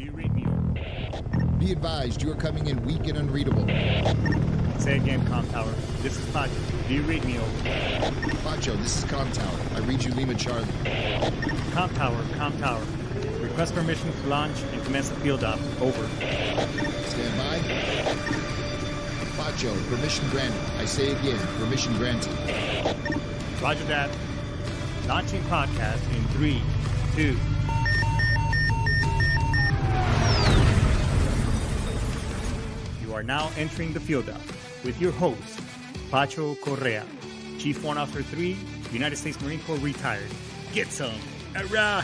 Do you read me? Be advised, you are coming in weak and unreadable. Say again, Com Tower. This is Pacho. Do you read me? Pacho, this is Com Tower. I read you Lima Charlie. Com Tower, Com Tower. Request permission to launch and commence the field op. Over. Stand by. Pacho, permission granted. I say again, permission granted. Roger that. Launching podcast in 3, 2. You are now entering the field op with your host, Pacho Correa, Chief Warrant Officer 3, United States Marine Corps retired. Get some. Hurrah!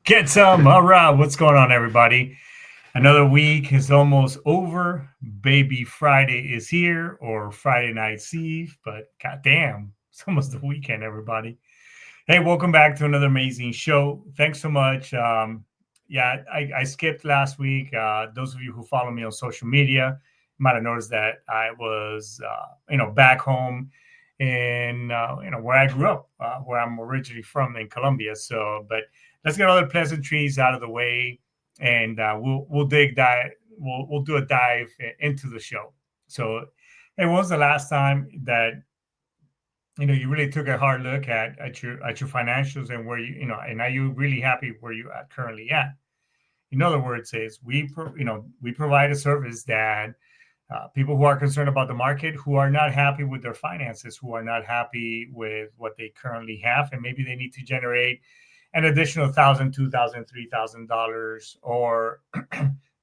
Get some. All right. What's going on, everybody? Another week is almost over. Baby Friday is here, or Friday night's Eve, but goddamn, it's almost the weekend, everybody. Hey, welcome back to another amazing show. Thanks so much. I skipped last week. Those of you who follow me on social media might have noticed that I was, back home in, where I grew up, where I'm originally from in Colombia. So, but let's get all the pleasantries out of the way, and we'll do a dive into the show. So, hey, when was the last time that you really took a hard look at your financials and where and are you really happy where you are currently at? In other words, is we provide a service that people who are concerned about the market, who are not happy with their finances, who are not happy with what they currently have, and maybe they need to generate an additional $1,000, $2,000, $3,000, or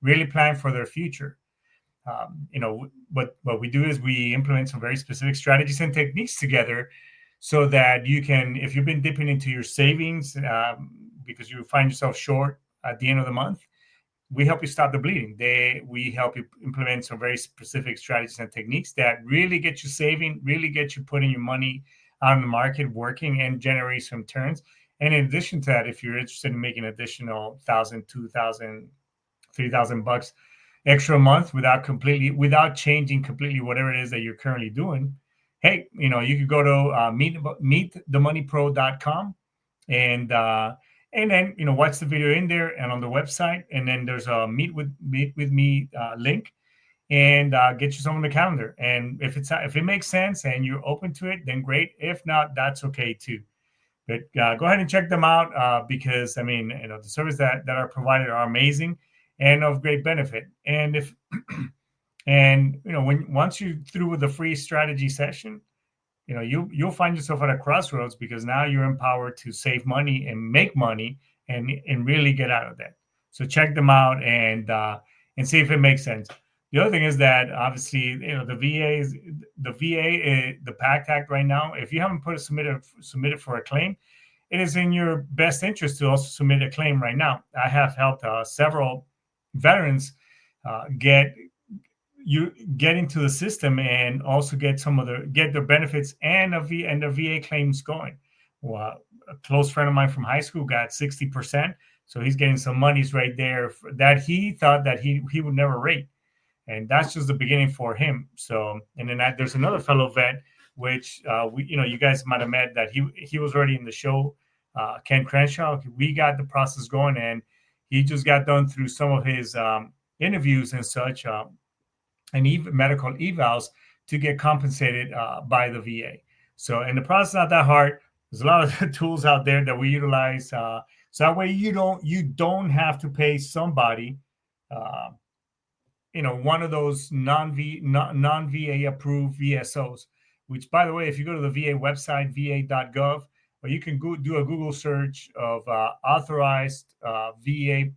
really plan for their future. What we do is we implement some very specific strategies and techniques together so that you can, if you've been dipping into your savings because you find yourself short at the end of the month, we help you stop the bleeding. We help you implement some very specific strategies and techniques that really get you saving, really get you putting your money out in the market, working, and generate some returns. And in addition to that, if you're interested in making additional $1,000, $2,000, $3,000 extra a month without changing completely whatever it is that you're currently doing, hey, you could go to meetthemoneypro.com and then watch the video in there and on the website, and then there's a meet with me link, and get yourself on the calendar. And if it makes sense and you're open to it, then great. If not, that's okay too. But go ahead and check them out because the services that are provided are amazing and of great benefit. And once you're through with the free strategy session, you'll find yourself at a crossroads, because now you're empowered to save money and make money and really get out of that. So check them out and see if it makes sense. The other thing is that obviously, the PACT Act right now, if you haven't submitted for a claim, it is in your best interest to also submit a claim right now. I have helped several veterans get into the system and also get their benefits and their VA claims going. Well, a close friend of mine from high school got 60%, so he's getting some monies right there that he thought that he would never rate. And that's just the beginning for him. So, and then there's another fellow vet, which you guys might have met, that he was already in the show, Ken Crenshaw. We got the process going, and he just got done through some of his interviews and such, and even medical evals to get compensated by the VA. So, and the process is not that hard. There's a lot of tools out there that we utilize, so that way you don't have to pay somebody. One of those non-VA approved VSOs, which, by the way, if you go to the VA website, va.gov, or you can do a Google search of authorized VA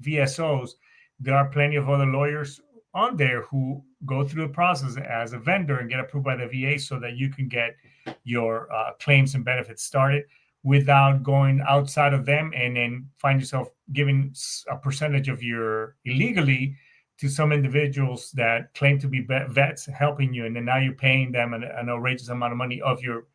VSOs, there are plenty of other lawyers on there who go through the process as a vendor and get approved by the VA so that you can get your claims and benefits started without going outside of them and then find yourself giving a percentage of your illegally to some individuals that claim to be vets helping you, and then now you're paying them an outrageous amount of money of your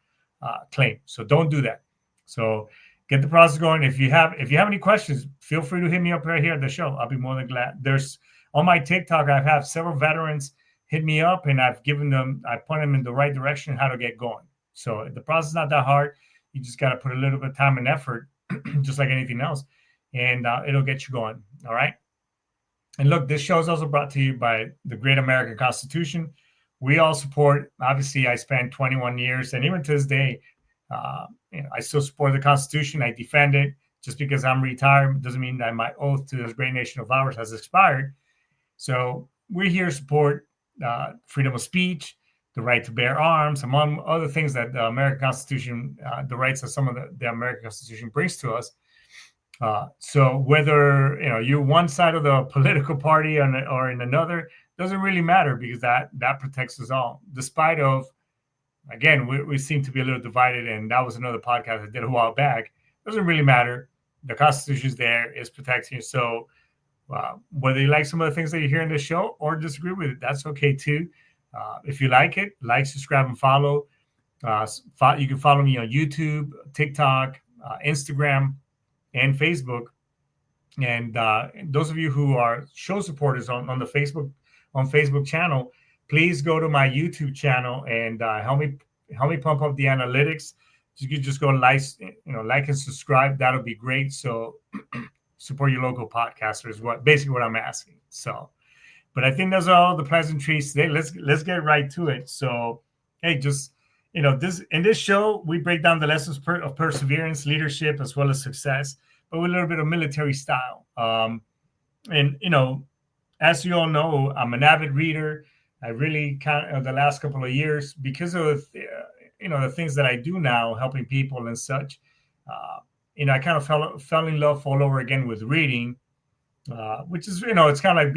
claim. So don't do that. So get the process going. If you have any questions, feel free to hit me up right here at the show. I'll be more than glad. There's on my TikTok, I have several veterans hit me up, and I point them in the right direction how to get going. So the process is not that hard. You just got to put a little bit of time and effort, just like anything else, and it'll get you going. All right. And look, this show is also brought to you by the Great American Constitution. We all support. Obviously, I spent 21 years, and even to this day, I still support the Constitution. I defend it. Just because I'm retired doesn't mean that my oath to this great nation of ours has expired. So we're here to support freedom of speech, the right to bear arms, among other things that the American Constitution, the rights that some of the American Constitution brings to us. So whether you're one side of the political party or in another, doesn't really matter, because that protects us all. Despite of, again, we seem to be a little divided, and that was another podcast I did a while back. Doesn't really matter. The Constitution is there; it's protecting you. So whether you like some of the things that you hear in this show or disagree with it, that's okay too. If you like it, like, subscribe, and follow. You can follow me on YouTube, TikTok, Instagram, and Facebook. And those of you who are show supporters on the Facebook channel, please go to my YouTube channel and help me pump up the analytics. You can just go like and subscribe. That'll be great. So support your local podcasters. Basically what I'm asking. So, but I think those are all the pleasantries today. Let's get right to it. So, hey, just in this show, we break down the lessons of perseverance, leadership, as well as success, but with a little bit of military style. And as you all know, I'm an avid reader. I really the last couple of years, because of the things that I do now, helping people and such. I kind of fell in love all over again with reading, which is it's kind of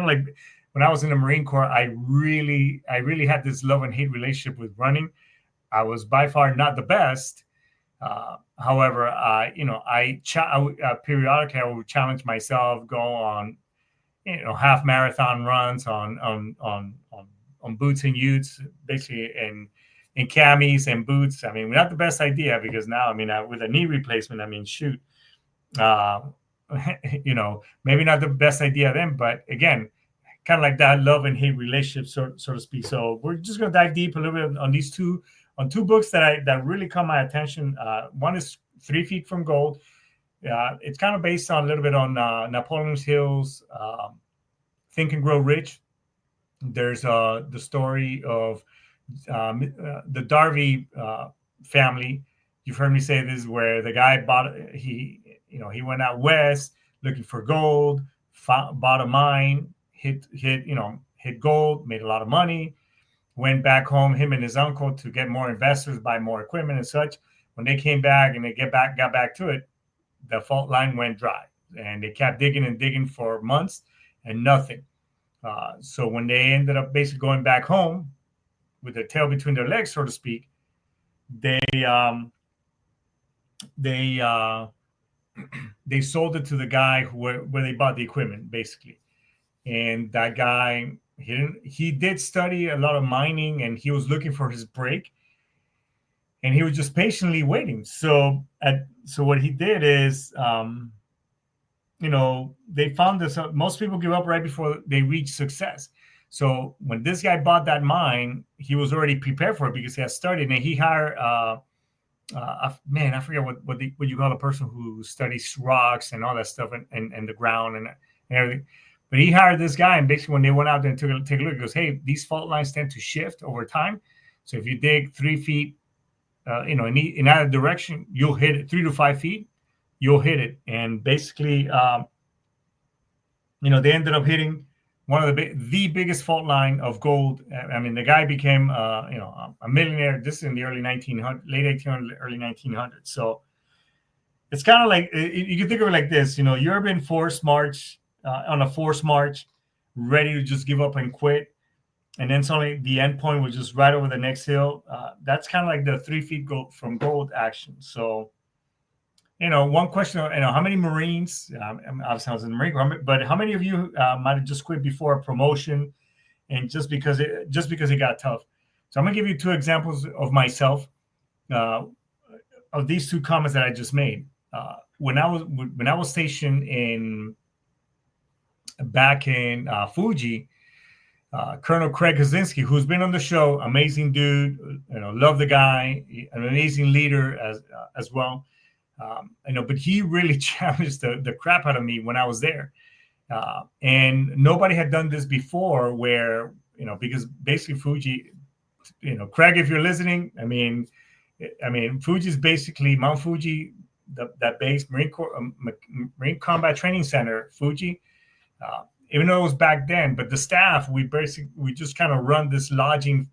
like when I was in the Marine Corps. I really had this love and hate relationship with running. I was by far not the best. However, periodically I would challenge myself, go on half marathon runs on boots and utes, basically in camis and boots. I mean, not the best idea, because now, with a knee replacement, shoot, maybe not the best idea then, but again, kind of like that love and hate relationship, so to speak. So we're just going to dive deep a little bit on these two books that really caught my attention. One is 3 Feet from Gold. It's kind of based on a little bit on Napoleon Hill's Think and Grow Rich. There's the story of the Darby family. You've heard me say this, where the guy he went out west looking for gold, bought a mine, hit gold, made a lot of money, went back home, him and his uncle, to get more investors, buy more equipment and such. When they came back and got back to it, the fault line went dry, and they kept digging and digging for months and nothing. So when they ended up basically going back home with their tail between their legs, so to speak, they sold it to the guy where they bought the equipment, basically. And that guy, he did study a lot of mining, and he was looking for his break, and he was just patiently waiting. So what he did is, they found this. Most people give up right before they reach success. So when this guy bought that mine, he was already prepared for it, because he had studied, and he hired, I forget what you call a person who studies rocks and all that stuff, and the ground and everything. But he hired this guy, and basically when they went out there and take a look, he goes, "Hey, these fault lines tend to shift over time. So if you dig 3 feet, in either direction, you'll hit it. 3 to 5 feet, you'll hit it." And basically, they ended up hitting one of the biggest fault line of gold. The guy became, a millionaire. This is in the early 1900s, late 1800s, early 1900s. So it's kind of like, you can think of it like this. You're being on a forced march, ready to just give up and quit, and then suddenly the end point was just right over the next hill. That's kind of like the 3 feet from gold action. So, one question, how many Marines, obviously I was in the Marine Corps, but how many of you might have just quit before a promotion, and just because it got tough? So I'm gonna give you 2 examples of myself, of these 2 comments that I just made. When I was stationed back in Fuji, Colonel Craig Kaczynski, who's been on the show, amazing dude, love the guy, an amazing leader as well. But he really challenged the crap out of me when I was there. And nobody had done this before where, because basically Fuji, Craig, if you're listening, I mean, Fuji is basically Mount Fuji, that base, Marine Combat Training Center, Fuji, even though it was back then, but the staff, we just kind of run this lodging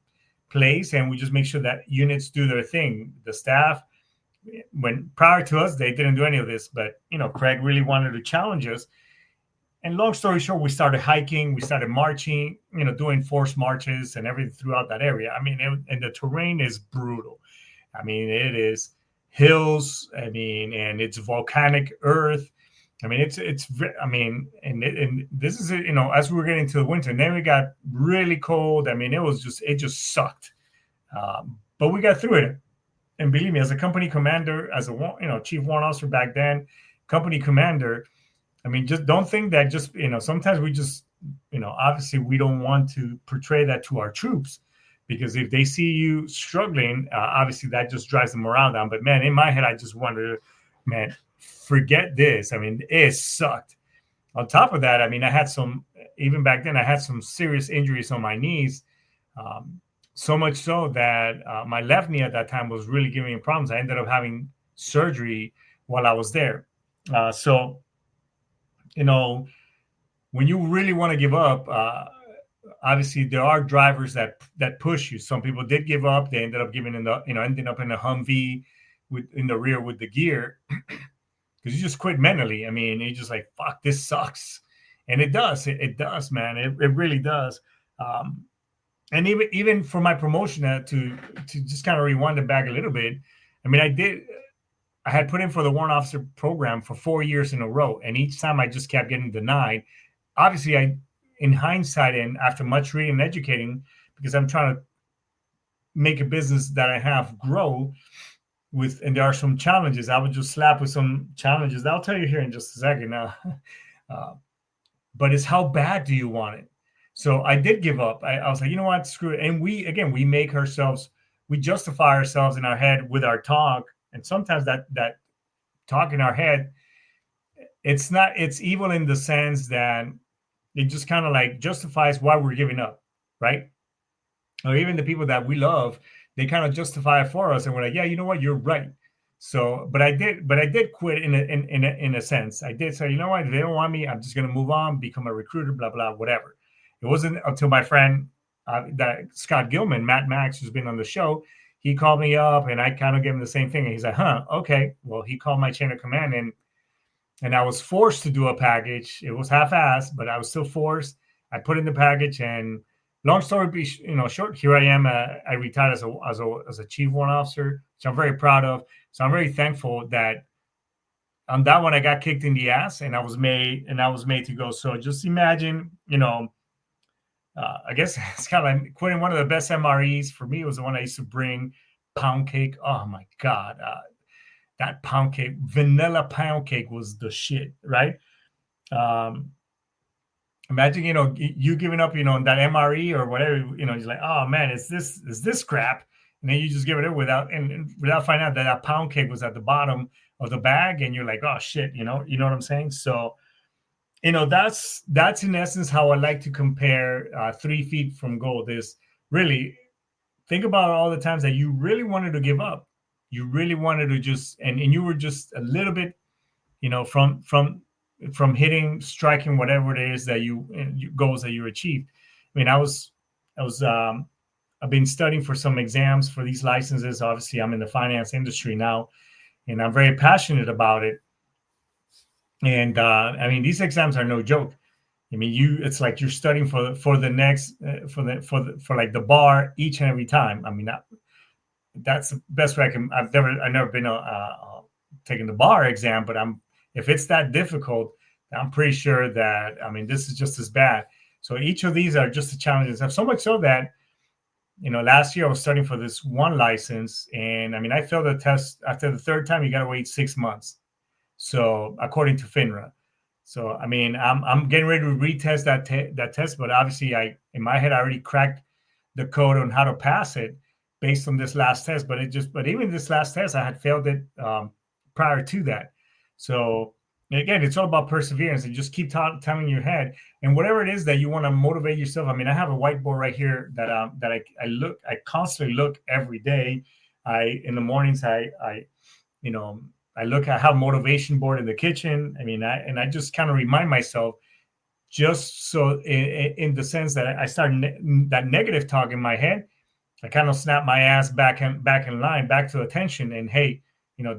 place and we just make sure that units do their thing. The staff, when prior to us, they didn't do any of this, but, Craig really wanted to challenge us. And long story short, we started hiking, we started marching, doing forced marches and everything throughout that area. I mean, and the terrain is brutal. I mean, it is hills. I mean, and it's volcanic earth. I mean, and this is, as we were getting to the winter, and then we got really cold. I mean, it just sucked. But we got through it. And believe me, as a company commander, as a, chief warrant officer back then, company commander, I mean, just don't think that sometimes we just, obviously we don't want to portray that to our troops, because if they see you struggling, obviously that just drives the morale down. But man, in my head, I just wondered, man, forget this. I mean, it sucked. On top of that, I mean, even back then, I had some serious injuries on my knees. So much so that my left knee at that time was really giving me problems. I ended up having surgery while I was there. So, when you really want to give up, obviously there are drivers that push you. Some people did give up. They ended up ending up in a Humvee in the rear with the gear, because you just quit mentally. I mean, you're just like, fuck, this sucks. And it does. It does, man. It really does. And even for my promotion, to just kind of rewind it back a little bit, I mean, I had put in for the warrant officer program for 4 years in a row, and each time I just kept getting denied. Obviously, in hindsight and after much reading and educating, because I'm trying to make a business that I have grow with, and there are some challenges. I would just slap with some challenges. I'll tell you here in just a second now. But it's how bad do you want it? So I did give up. I was like, you know what, screw it. And we make ourselves, we justify ourselves in our head with our talk. And sometimes that talk in our head, it's evil in the sense that it just kind of like justifies why we're giving up, right? Or even the people that we love, they kind of justify it for us, and we're like, yeah, you know what, you're right. So, but I did quit in a sense. I did say, you know what, if they don't want me, I'm just gonna move on, become a recruiter, blah blah, whatever. It wasn't until my friend that Scott Gilman, Matt Max, who's been on the show, he called me up, and I kind of gave him the same thing. And he's like, okay. Well, he called my chain of command, and I was forced to do a package. It was half-assed, but I was still forced. I put in the package, and long story short, here I am. I retired as a chief warrant officer, which I'm very proud of. So I'm very thankful that on that one I got kicked in the ass, and I was made to go. So just imagine, I guess it's kind of like quitting one of the best MREs. For me, it was the one I used to bring, pound cake. Oh my God. That pound cake, vanilla pound cake was the shit, right? Imagine, you giving up, that MRE or whatever, you're like, oh man, is this crap? And then you just give it up without finding out that pound cake was at the bottom of the bag, and you're like, oh shit, you know what I'm saying? So, that's in essence how I like to compare 3 feet from gold. Is really think about all the times that you really wanted to give up. You really wanted to just, and you were just a little bit, from striking whatever it is that goals that you achieved. I mean, I've been studying for some exams for these licenses. Obviously, I'm in the finance industry now, and I'm very passionate about it. And I mean, these exams are no joke. I mean, it's like you're studying for the next for like the bar each and every time. I mean, that's the best way I can. I've never been taking the bar exam, but if it's that difficult, I'm pretty sure that, I mean, this is just as bad. So each of these are just the challenges. So much so that, last year I was studying for this one license, and I mean, I failed the test after the third time. You got to wait 6 months. So according to FINRA. So I mean, I'm getting ready to retest that test, but obviously, I in my head I already cracked the code on how to pass it based on this last test. But even this last test, I had failed it prior to that. So again, it's all about perseverance and just keep telling your head and whatever it is that you want to motivate yourself. I mean, I have a whiteboard right here that I constantly look every day. I in the mornings I you know I look at have a motivation board in the kitchen. I mean, I just kind of remind myself just so in the sense that I start that negative talk in my head, I kind of snap my ass back in line, back to attention, and hey,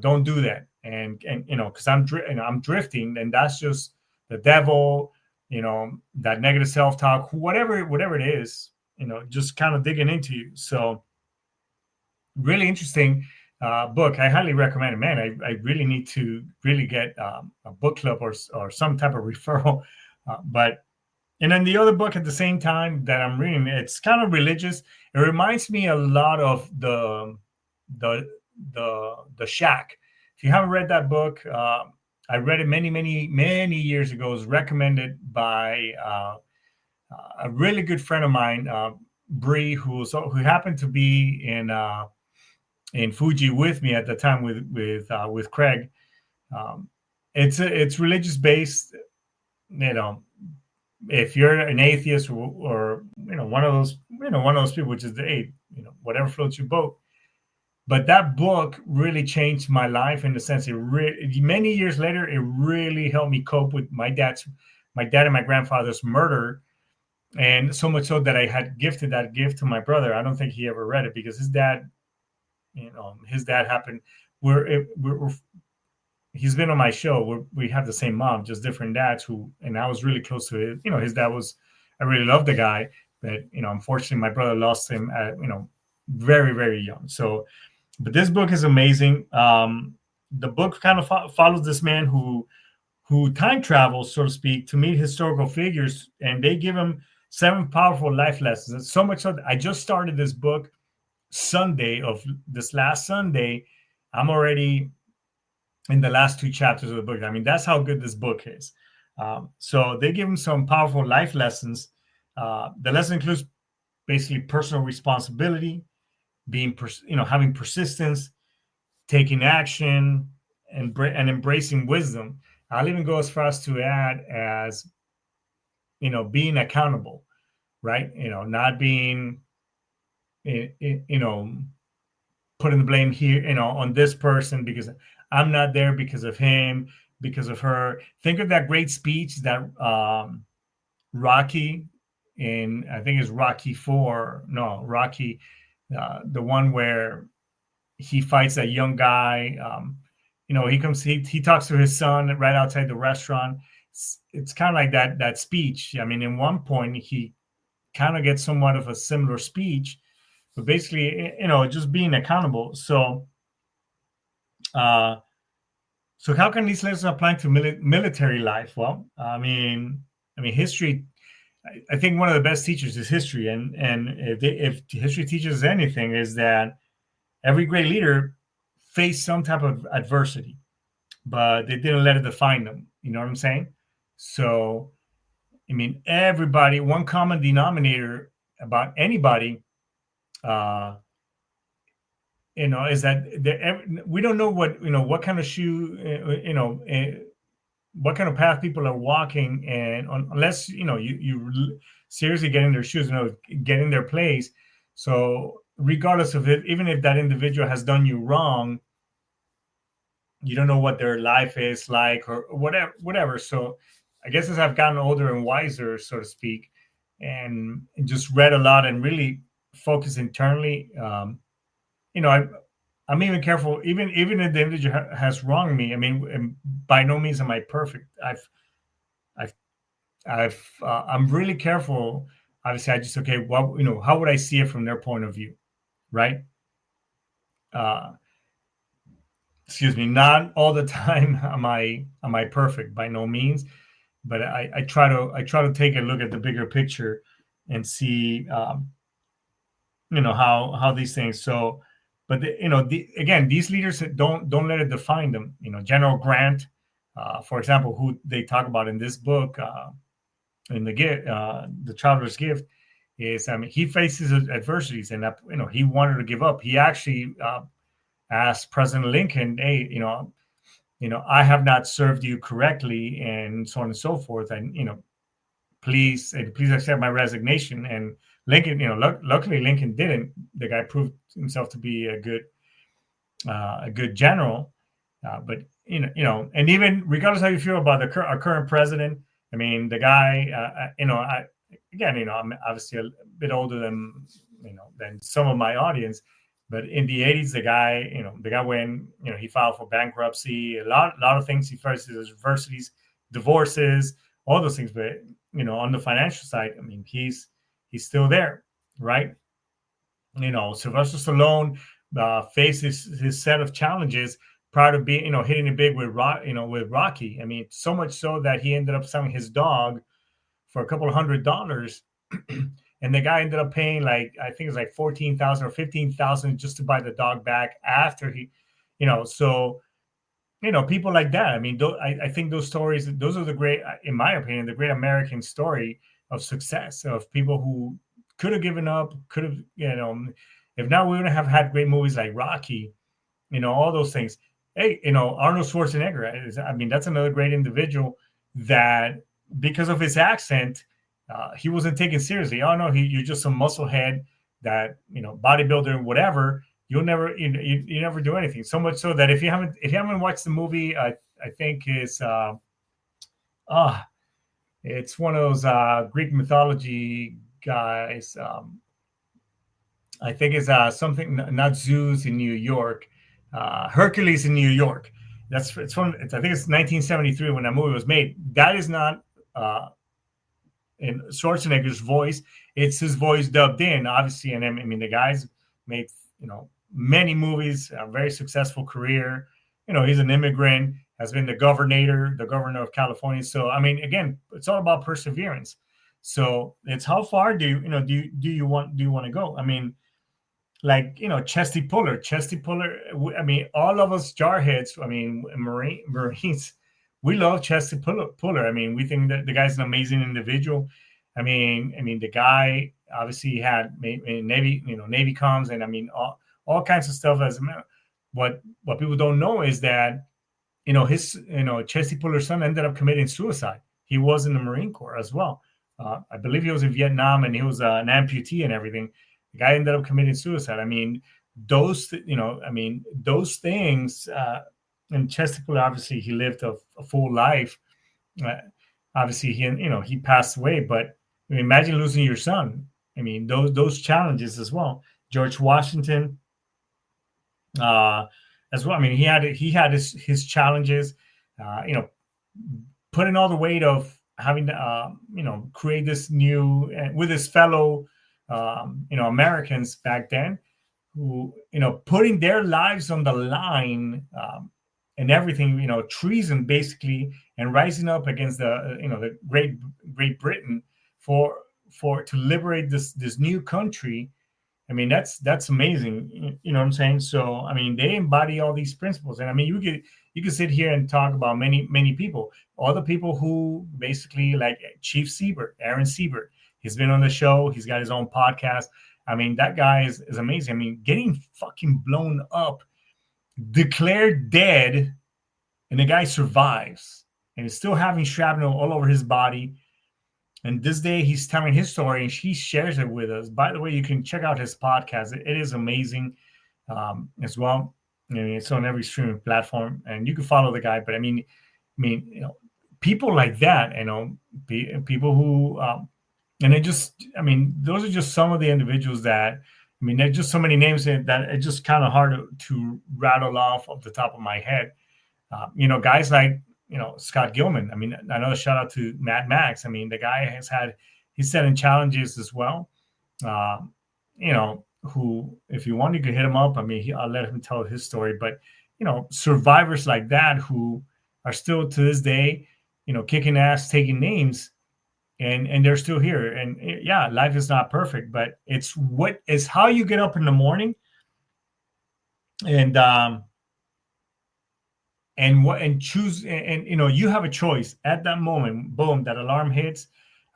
don't do that, and because I'm drifting, and that's just the devil, that negative self talk, whatever it is, just kind of digging into you. So really interesting book. I highly recommend it, man. I really need to really get a book club or some type of referral, but. And then the other book at the same time that I'm reading, it's kind of religious. It reminds me a lot of the the Shack. If you haven't read that book, I read it many years ago. It was recommended by a really good friend of mine, Bree, who happened to be in Fuji with me at the time with Craig. Um, it's religious based, you know if you're an atheist or one of those people, which is the eight, whatever floats your boat. But that book really changed my life in the sense many years later, it really helped me cope with my dad and my grandfather's murder, and so much so that I had gifted that gift to my brother. I don't think he ever read it because his dad happened. We're he's been on my show. We have the same mom, just different dads. And I was really close to it. His dad was. I really loved the guy, but unfortunately, my brother lost him at very very young. So, but this book is amazing. The book kind of follows this man who time travels, so to speak, to meet historical figures, and they give him 7 powerful life lessons. So much so that I just started this book Sunday of this last Sunday. I'm already in the last 2 chapters of the book. I mean, that's how good this book is. So they give him some powerful life lessons. The lesson includes basically personal responsibility, having persistence, taking action, and embracing wisdom. I'll even go as far as to add as being accountable, right? Not being putting the blame here, on this person because I'm not there because of him, because of her. Think of that great speech that Rocky in, I think it's Rocky 4. No, Rocky, the one where he fights that young guy. He talks to his son right outside the restaurant. It's kind of like that speech. I mean, in one point, he kind of gets somewhat of a similar speech, but basically, just being accountable. So how can these lessons apply to military life? Well, I mean, history. I think one of the best teachers is history, and if history teaches anything, is that every great leader faced some type of adversity, but they didn't let it define them. You know what I'm saying? So, I mean, everybody. One common denominator about anybody. Is that we don't know what kind of shoe, what kind of path people are walking, and unless you seriously get in their shoes, get in their place. So regardless of it, even if that individual has done you wrong, you don't know what their life is like or whatever. So I guess as I've gotten older and wiser, so to speak, and just read a lot and really focus internally, I'm even careful, even if the individual has wronged me. I mean, by no means am I perfect. I'm really careful. Obviously, I just well, how would I see it from their point of view, right? Excuse me. Not all the time am I perfect, by no means, but I try to take a look at the bigger picture and see, how these things. So, but again, these leaders don't let it define them. General Grant, For example, who they talk about in this book, in the Traveler's Gift, is he faces adversities, and he wanted to give up. He actually asked President Lincoln, "Hey, I have not served you correctly," and so on and so forth, and please accept my resignation. And Lincoln, luckily Lincoln didn't. The guy proved himself to be a good general. But and even regardless how you feel about our current president, I mean, the guy, I'm obviously a bit older than some of my audience, but in the '80s, the guy when he filed for bankruptcy, a lot of things. He faces adversities, divorces, all those things. But on the financial side, I mean, he's still there, right? Sylvester Stallone faces his set of challenges prior to being, hitting it big with Rocky. I mean, so much so that he ended up selling his dog for a couple of $100, and the guy ended up paying I think it's like 14,000 or 15,000 just to buy the dog back after he, so people like that. I mean, I think those stories, those are the great, in my opinion, the great American story of success, of people who could have given up, could have, if not, we wouldn't have had great movies like Rocky, all those things. Hey, Arnold Schwarzenegger, I mean, that's another great individual that, because of his accent, he wasn't taken seriously. Oh no, you're just some musclehead that, bodybuilder, whatever. You'll never, you never do anything. So much so that if you haven't watched the movie, I think it's it's one of those Greek mythology guys. I think it's something, not Zeus in New York, Hercules in New York. I think it's 1973 when that movie was made. That is not in Schwarzenegger's voice. It's his voice dubbed in, obviously. And I mean, the guy's made many movies, a very successful career. He's an immigrant, has been the governor of California. So I mean, again, it's all about perseverance. So it's how far do you want to go? I mean, Chesty Puller. I mean, all of us jarheads, I mean, Marines, we love Chesty Puller. I mean, we think that the guy's an amazing individual. I mean, the guy obviously had Navy, Navy comms, and I mean, all kinds of stuff. What people don't know is that, Chesty Puller's son ended up committing suicide. He was in the Marine Corps as well. I believe he was in Vietnam, and he was an amputee and everything. The guy ended up committing suicide. I mean, those things. And Chesty Puller, obviously, he lived a full life. Obviously, he passed away. But I mean, imagine losing your son. I mean, those challenges as well. George Washington, as well. I mean, he had his challenges. Putting all the weight of having to create this new with his fellow Americans back then, who putting their lives on the line, and everything, treason basically, and rising up against the Great Britain to liberate this new country. I mean, that's amazing. You know what I'm saying? So I mean, they embody all these principles, and I mean, you could sit here and talk about many people, all the people who basically, like Chief Siebert, Aaron Siebert. He's been on the show. He's got his own podcast. I mean, that guy is amazing. I mean, getting fucking blown up, declared dead, and the guy survives and is still having shrapnel all over his body. And this day he's telling his story and he shares it with us. By the way, you can check out his podcast. It is amazing as well. I mean, it's on every streaming platform, and you can follow the guy. But I mean, people like that, people who, and those are just some of the individuals that, I mean, there's just so many names that it's just kind of hard to rattle off the top of my head. Guys like, Scott Gilman. I mean, another shout out to Mad Max. I mean, the guy he's set in challenges as well. Who, if you want, you could hit him up. I mean, I'll let him tell his story. But, survivors like that who are still to this day, kicking ass, taking names, and they're still here. And yeah, life is not perfect, but it's how you get up in the morning and and choose, and you have a choice at that moment. Boom, that alarm hits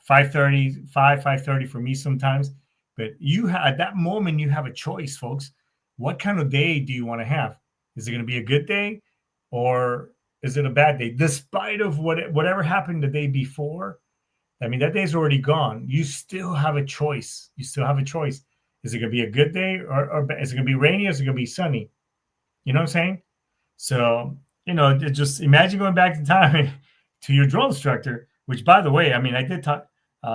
5:30, 5:30 for me sometimes. But at that moment you have a choice, folks. What kind of day do you want to have? Is it going to be a good day, or is it a bad day? Despite of whatever happened the day before, I mean, that day's already gone. You still have a choice. You still have a choice. Is it going to be a good day, or is it going to be rainy, or is it going to be sunny? You know what I'm saying? So, just imagine going back in time to your drill instructor, which, by the way, I mean, I did talk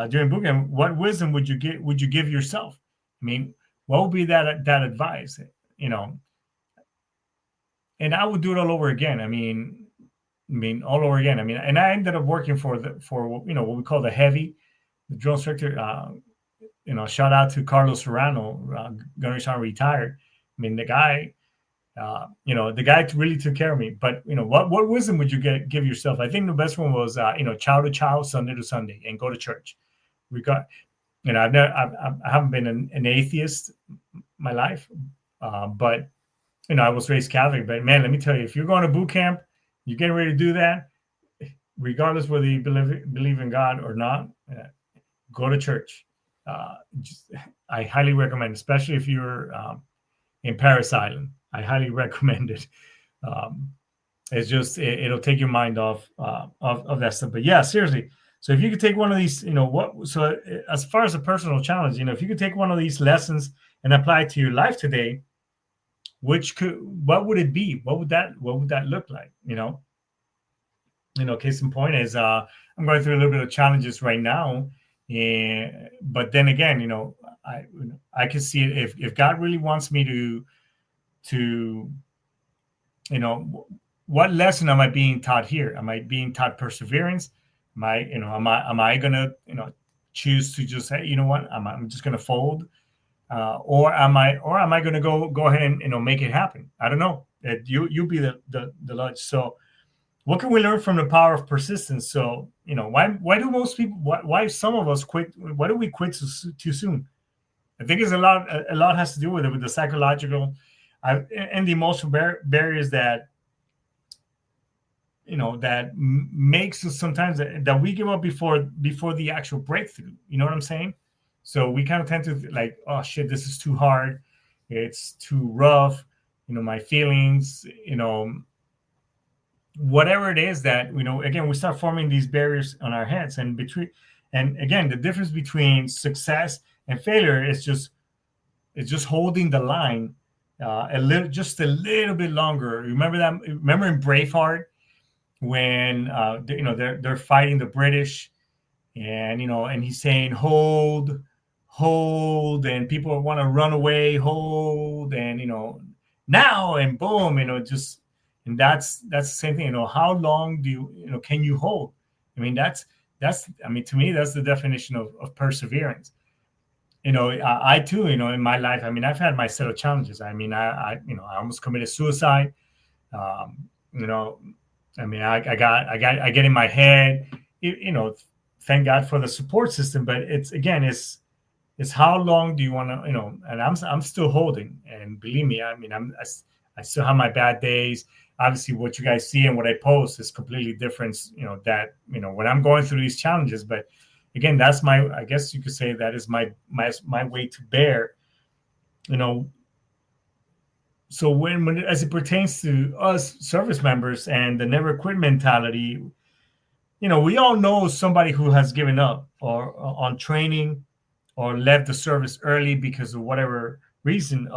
during boot camp. What wisdom would you give yourself? I mean, what would be that advice? You know, and I would do it all over again. All over again. I mean, and I ended up working for what we call the drill instructor. Shout out to Carlos Serrano, Gunnery Sergeant retired. I mean, the guy really took care of me. But what wisdom would you give yourself? I think the best one was child to child, Sunday to Sunday, and go to church. We got I haven't been an atheist my life, but I was raised Catholic. But man, let me tell you, if you're going to boot camp, you're getting ready to do that, regardless whether you believe in God or not, go to church. I highly recommend, especially if you're in Paris Island. I highly recommend it. It's just it'll take your mind off of that stuff. But yeah, seriously. So if you could take one of these, so as far as a personal challenge, if you could take one of these lessons and apply it to your life today, what would it be? What would that look like? Case in point is I'm going through a little bit of challenges right now. But then again, I can see it if God really wants me to what lesson am I being taught here? Am I being taught perseverance? Am I gonna choose to just say, you know what, I'm just gonna fold, or am I gonna go ahead and make it happen? I don't know. You be the judge. So what can we learn from the power of persistence? So why do most people, why some of us quit? Why do we quit too soon? I think it's a lot has to do with it, with the psychological and the emotional barriers that that makes us sometimes that we give up before the actual breakthrough. You know what I'm saying? So we kind of tend to like, oh shit, this is too hard, it's too rough, my feelings, whatever it is that again, we start forming these barriers on our heads. And again, the difference between success and failure is just holding the line a little bit longer. Remember in Braveheart, when they're fighting the British, and and he's saying hold, and people want to run away, hold, and now, and boom, and that's the same thing. How long do can you hold? I mean, to me, that's the definition of perseverance. I too, in my life, I mean, I've had my set of challenges. I mean, I almost committed suicide. I mean, I get in my head, thank God for the support system, but it's how long do you want to, and I'm still holding, and believe me, I mean, I still have my bad days. Obviously what you guys see and what I post is completely different, that, when I'm going through these challenges. But again, that's I guess you could say that is my way to bear, so when as it pertains to us service members and the never quit mentality, we all know somebody who has given up or on training or left the service early because of whatever reason,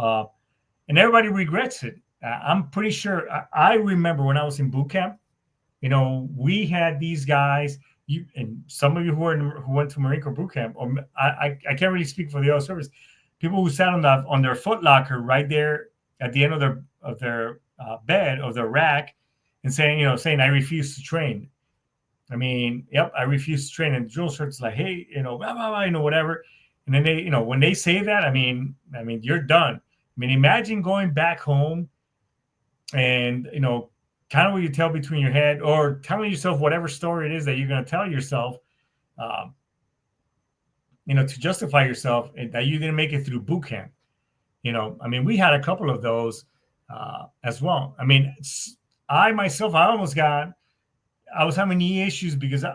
and everybody regrets it. I'm pretty sure. I remember when I was in boot camp, we had these guys. And some of you who went to Marine Corps boot camp, or I can't really speak for the other service. People who sat on their foot locker right there at the end of their bed, of their rack, and saying I refuse to train. I mean, yep, I refuse to train. And the drill instructor's like, hey, blah, blah, blah, whatever. And then they, when they say that, I mean, you're done. I mean, imagine going back home and, kind of what you tell between your head, or telling yourself whatever story it is that you're going to tell yourself, to justify yourself that you didn't make it through boot camp. I mean, we had a couple of those as well. I mean, I myself, I was having knee issues because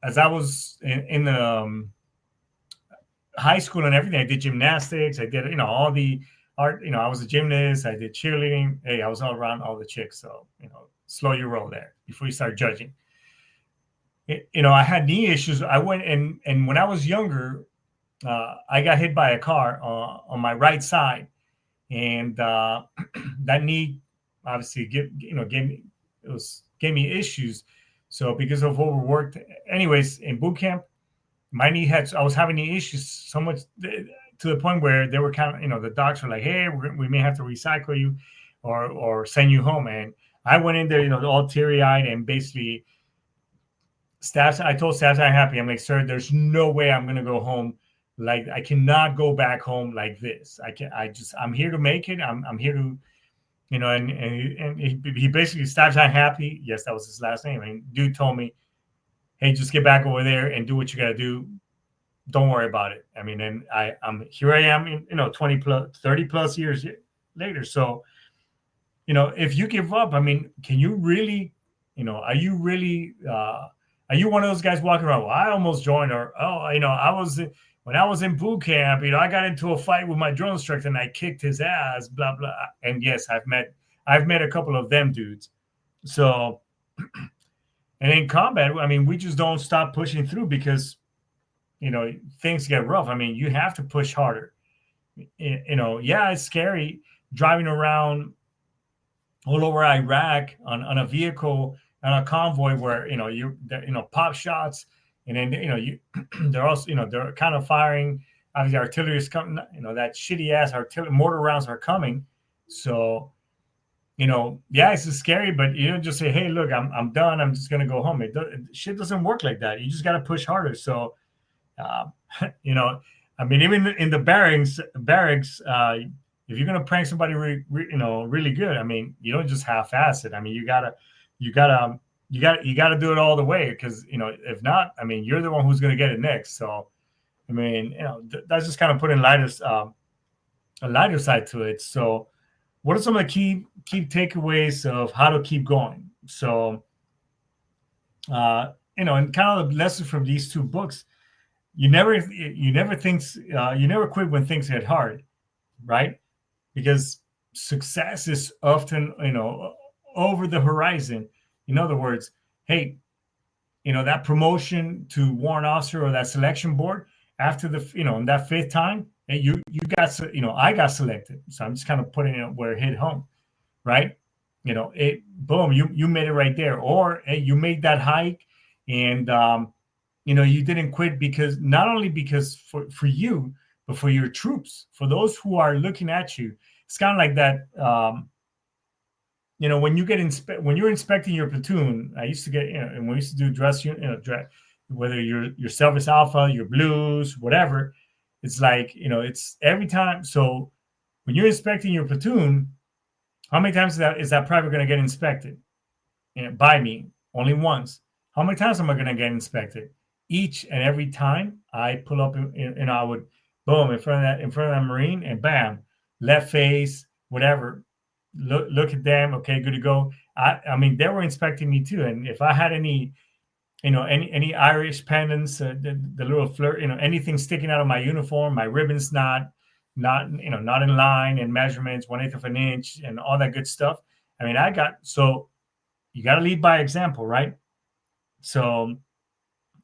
as I was in the high school and everything, I did gymnastics. I did, all the art. I was a gymnast. I did cheerleading. Hey, I was all around all the chicks. So, slow your roll there before you start judging. I had knee issues. I went and when I was younger, I got hit by a car on my right side, and that knee obviously gave me issues. So because of overworked, anyways, in boot camp, I was having knee issues so much to the point where they were kind of, the docs were like, hey, we may have to recycle you or send you home. And I went in there, all teary eyed and basically I told staff I'm happy. I'm like, sir, there's no way I'm going to go home. Like, I cannot go back home like this. I'm here to make it. I'm here to, and he basically staff I'm happy. Yes, that was his last name. And dude told me, hey, just get back over there and do what you got to do. Don't worry about it. I mean, and I'm here. I am, 20 plus, 30 plus years later. So, if you give up, I mean, can you really, are you really, are you one of those guys walking around? Well, I almost joined, or when I was in boot camp, I got into a fight with my drill instructor and I kicked his ass, blah blah. And yes, I've met a couple of them dudes. So, and in combat, I mean, we just don't stop pushing through because, things get rough. I mean, you have to push harder. Yeah, it's scary driving around all over Iraq on a vehicle on a convoy where pop shots, and then they're also they're kind of firing. Obviously, artillery is coming. That shitty ass artillery mortar rounds are coming. So, yeah, it's scary, but you don't just say, "Hey, look, I'm done. I'm just gonna go home." Shit doesn't work like that. You just got to push harder. So, I mean, even in the barracks, if you're gonna prank somebody, really good, I mean, you don't just half-ass it. I mean, you gotta do it all the way because if not, I mean, you're the one who's gonna get it next. So, I mean, that's just kind of putting a lighter side to it. So, what are some of the key takeaways of how to keep going? So, and kind of the lessons from these two books. You never quit when things get hard, right? Because success is often, over the horizon. In other words, hey, that promotion to warrant officer or that selection board after in that fifth time, hey, you got, I got selected. So I'm just kind of putting it where it hit home, right? Boom, you made it right there. Or, hey, you made that hike and, you didn't quit because not only because for you, but for your troops, for those who are looking at you. It's kind of like that. When you when you're inspecting your platoon, I used to get, and we used to do dress, whether you're service alpha, your blues, whatever. It's like, it's every time. So when you're inspecting your platoon, how many times is that private going to get inspected? By me? Only once. How many times am I going to get inspected? Each and every time I pull up and I would boom in front of that Marine and bam, left face, whatever. Look at them. Okay, good to go. I mean, they were inspecting me too. And if I had any, any Irish pendants, the little flirt, anything sticking out of my uniform, my ribbons not in line and measurements, 1/8 of an inch and all that good stuff. I mean, so you got to lead by example, right? So,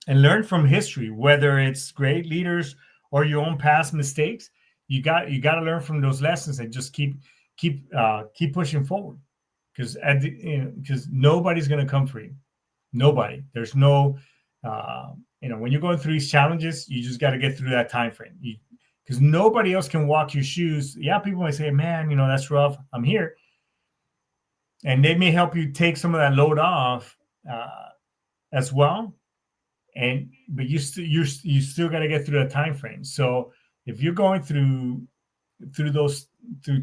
and learn from history, whether it's great leaders or your own past mistakes. You got to learn from those lessons and just keep pushing forward, because nobody's going to come for you. Nobody. There's no, when you're going through these challenges, you just got to get through that time frame. Because nobody else can walk your shoes. Yeah, people might say, "Man, that's rough. I'm here," and they may help you take some of that load off as well. But you still got to get through that time frame. So if you're going through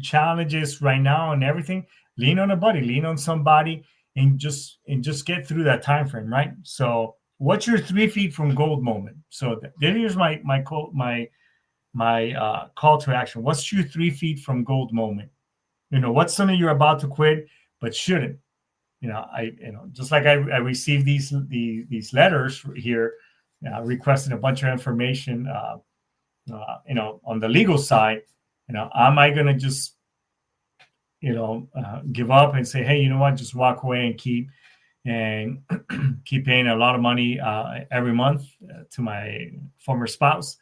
challenges right now and everything, lean on a buddy, lean on somebody, and just get through that time frame, right? So what's your 3 feet from gold moment? So here's my call to action. What's your 3 feet from gold moment? What's something you're about to quit but shouldn't? just like I received these letters here, requesting a bunch of information, on the legal side. Am I going to just, give up and say, hey, you know what, just walk away and keep paying a lot of money every month to my former spouse?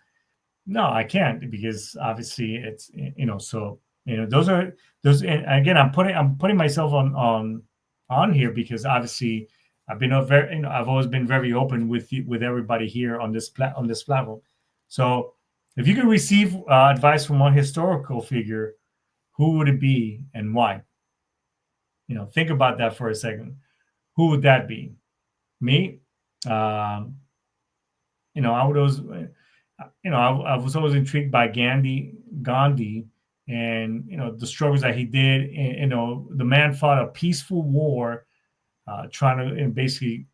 No, I can't, because obviously it's, so, those, and again, I'm putting myself on here because obviously I've been I've always been very open with everybody here on this platform. So if you could receive advice from one historical figure, who would it be and why? Think about that for a second. Who would that be? Me? Um, I would always, I was always intrigued by Gandhi, and the struggles that he did. And, the man fought a peaceful war, trying to, and basically,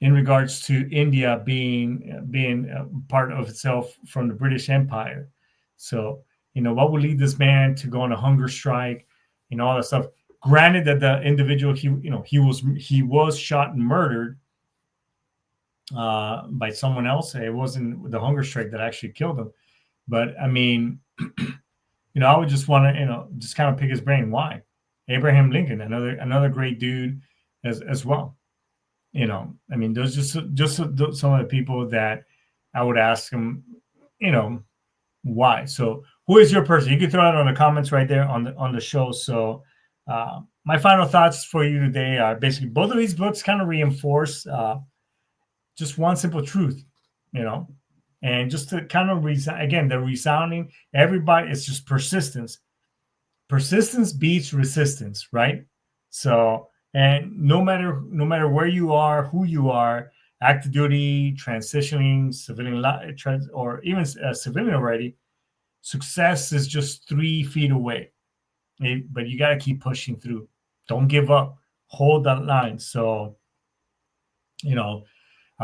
in regards to India being part of itself from the British Empire. So, what would lead this man to go on a hunger strike, all that stuff? Granted that the individual he was shot and murdered by someone else. It wasn't the hunger strike that actually killed him. But I mean, I would just want to, just kind of pick his brain. Why? Abraham Lincoln, another great dude as well. I mean, those just some of the people that I would ask him, why. So who is your person? You can throw it on the comments right there on the show. So my final thoughts for you today are basically both of these books kind of reinforce just one simple truth, and just to kind of again, the resounding, everybody, it's just persistence. Persistence beats resistance, right? So, and no matter where you are, who you are, active duty, transitioning, civilian, or even civilian already, success is just 3 feet away. But you got to keep pushing through. Don't give up. Hold that line. So,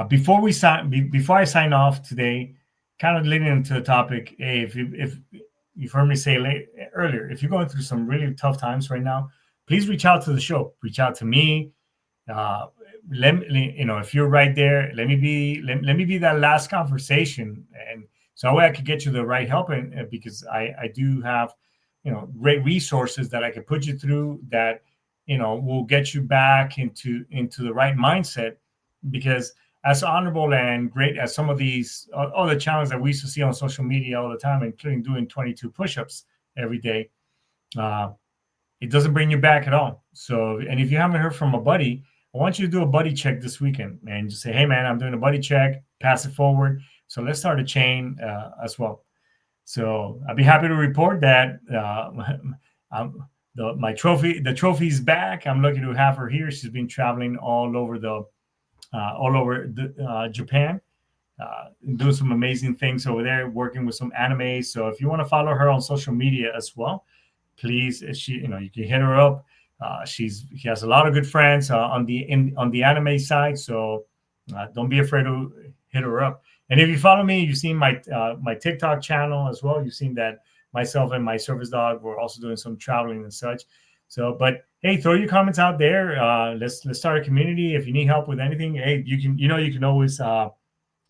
before I sign off today, kind of leading into the topic, hey, if you've heard me say earlier, if you're going through some really tough times right now, please reach out to the show. Reach out to me. If you're right there, let me be that last conversation, and so that way I could get you the right help, and because I do have great resources that I can put you through that will get you back into the right mindset. Because as honorable and great as some of these all the challenges that we used to see on social media all the time, including doing 22 push-ups every day, it doesn't bring you back at all. So, and if you haven't heard from a buddy, I want you to do a buddy check this weekend, and just say, hey man, I'm doing a buddy check, pass it forward. So let's start a chain as well. So I'd be happy to report that the trophy's back. I'm lucky to have her here. She's been traveling all over Japan, doing some amazing things over there, working with some anime. So if you want to follow her on social media as well, please, you can hit her up. She has a lot of good friends on the anime side, so don't be afraid to hit her up. And if you follow me, you've seen my TikTok channel as well. You've seen that myself and my service dog were also doing some traveling and such. So, but hey, throw your comments out there. Let's start a community. If you need help with anything, hey, you can always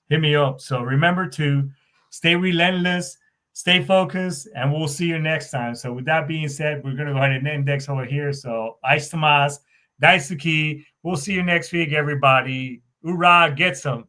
hit me up. So remember to stay relentless, stay focused, and we'll see you next time. So with that being said, we're going to go ahead and index over here. So Aish Tomas, Daisuki. We'll see you next week, everybody. Hoorah, get some.